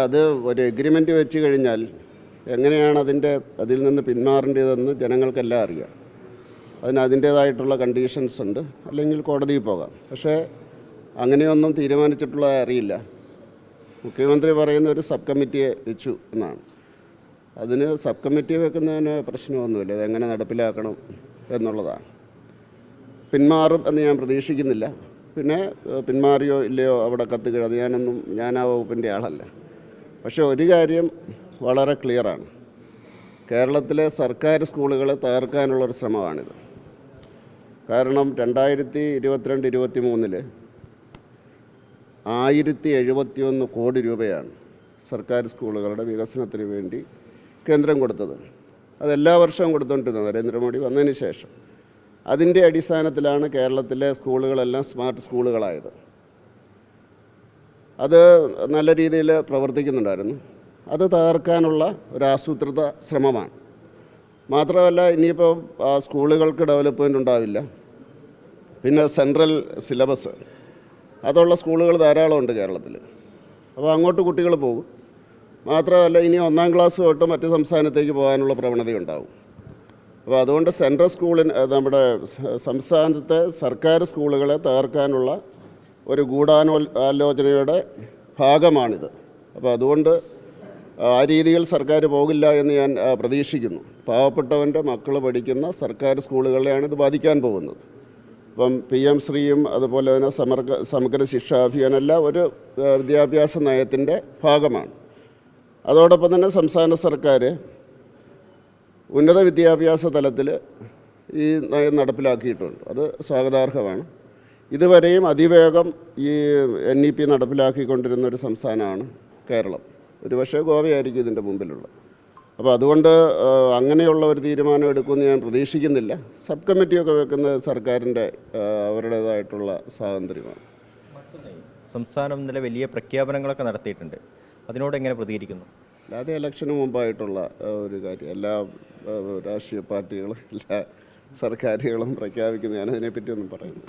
അത് ഒരു എഗ്രിമെൻ്റ് വെച്ച് കഴിഞ്ഞാൽ എങ്ങനെയാണ് അതിൽ നിന്ന് പിന്മാറേണ്ടതെന്ന് ജനങ്ങൾക്കെല്ലാം അറിയാം. അതിൻ്റേതായിട്ടുള്ള കണ്ടീഷൻസ് ഉണ്ട്, അല്ലെങ്കിൽ കോടതിയിൽ പോകാം. പക്ഷേ അങ്ങനെയൊന്നും തീരുമാനിച്ചിട്ടുള്ളത് അറിയില്ല. മുഖ്യമന്ത്രി പറയുന്ന ഒരു സബ് കമ്മിറ്റിയെ വെച്ചു എന്നാണ്. അതിന് സബ് കമ്മിറ്റി വെക്കുന്നതിന് പ്രശ്നമൊന്നുമില്ല, അതെങ്ങനെ നടപ്പിലാക്കണം എന്നുള്ളതാണ്. പിന്മാറും എന്ന് ഞാൻ പ്രതീക്ഷിക്കുന്നില്ല. പിന്നെ പിന്മാറിയോ ഇല്ലയോ അവിടെ കത്തുക, അത് ഞാൻ ആ വകുപ്പിൻ്റെ ആളല്ല. പക്ഷേ ഒരു കാര്യം വളരെ ക്ലിയറാണ്, കേരളത്തിലെ സർക്കാർ സ്കൂളുകളെ തകർക്കാനുള്ളൊരു ശ്രമമാണിത്. കാരണം 2022-23 1071 കോടി രൂപയാണ് സർക്കാർ സ്കൂളുകളുടെ വികസനത്തിന് വേണ്ടി കേന്ദ്രം കൊടുത്തത്. അതെല്ലാ വർഷവും കൊടുത്തുകൊണ്ടിരുന്നത് നരേന്ദ്രമോദി വന്നതിന് ശേഷം. അതിൻ്റെ അടിസ്ഥാനത്തിലാണ് കേരളത്തിലെ സ്കൂളുകളെല്ലാം സ്മാർട്ട് സ്കൂളുകളായത്. അത് നല്ല രീതിയിൽ പ്രവർത്തിക്കുന്നുണ്ടായിരുന്നു. അത് തകർക്കാനുള്ള ഒരു ആസൂത്രിത ശ്രമമാണ്. മാത്രമല്ല, ഇനിയിപ്പോൾ സ്കൂളുകൾക്ക് ഡെവലപ്മെൻറ്റ് ഉണ്ടാവില്ല. പിന്നെ സെൻട്രൽ സിലബസ് അതുള്ള സ്കൂളുകൾ ധാരാളമുണ്ട് കേരളത്തിൽ. അപ്പോൾ അങ്ങോട്ട് കുട്ടികൾ പോകും. മാത്രമല്ല, ഇനി 1-ാം ക്ലാസ് തൊട്ട് മറ്റ് സംസ്ഥാനത്തേക്ക് പോകാനുള്ള പ്രവണതയുണ്ടാവും. അപ്പോൾ അതുകൊണ്ട് സെൻട്രൽ നമ്മുടെ സംസ്ഥാനത്തെ സർക്കാർ സ്കൂളുകളെ തകർക്കാനുള്ള ഒരു ഗൂഢാലോചനയുടെ ഭാഗമാണിത്. അപ്പോൾ അതുകൊണ്ട് ആ രീതിയിൽ സർക്കാർ പോകില്ല എന്ന് ഞാൻ പ്രതീക്ഷിക്കുന്നു. പാവപ്പെട്ടവൻ്റെ മക്കൾ പഠിക്കുന്ന സർക്കാർ സ്കൂളുകളെയാണ് ഇത് ബാധിക്കാൻ പോകുന്നത്. ഇപ്പം PM ശ്രീയും അതുപോലെ തന്നെ സമഗ്ര ശിക്ഷാ അഭിയാനെല്ലാം ഒരു വിദ്യാഭ്യാസ നയത്തിൻ്റെ ഭാഗമാണ്. അതോടൊപ്പം തന്നെ സംസ്ഥാന സർക്കാർ ഉന്നത വിദ്യാഭ്യാസ തലത്തിൽ ഈ നയം നടപ്പിലാക്കിയിട്ടുണ്ട്. അത് സ്വാഗതാർഹമാണ്. ഇതുവരെയും അതിവേഗം ഈ NEP നടപ്പിലാക്കിക്കൊണ്ടിരുന്ന ഒരു സംസ്ഥാനമാണ് കേരളം. ഒരുപക്ഷെ ഗോവയായിരിക്കും ഇതിൻ്റെ മുമ്പിലുള്ളത്. അപ്പോൾ അതുകൊണ്ട് അങ്ങനെയുള്ള ഒരു തീരുമാനം എടുക്കുമെന്ന് ഞാൻ പ്രതീക്ഷിക്കുന്നില്ല. സബ് കമ്മിറ്റിയൊക്കെ വെക്കുന്നത് സർക്കാരിൻ്റെ അവരുടേതായിട്ടുള്ള സ്വാതന്ത്ര്യമാണ്. സംസ്ഥാനം ഇന്നലെ വലിയ പ്രഖ്യാപനങ്ങളൊക്കെ നടത്തിയിട്ടുണ്ട്, അതിനോട് എങ്ങനെ പ്രതികരിക്കുന്നു? അല്ലാതെ ഇലക്ഷന് മുമ്പായിട്ടുള്ള ഒരു കാര്യം. എല്ലാ രാഷ്ട്രീയ പാർട്ടികളും എല്ലാ സർക്കാരുകളും പ്രഖ്യാപിക്കുന്നു. ഞാനതിനെപ്പറ്റിയൊന്നും പറയുന്നു.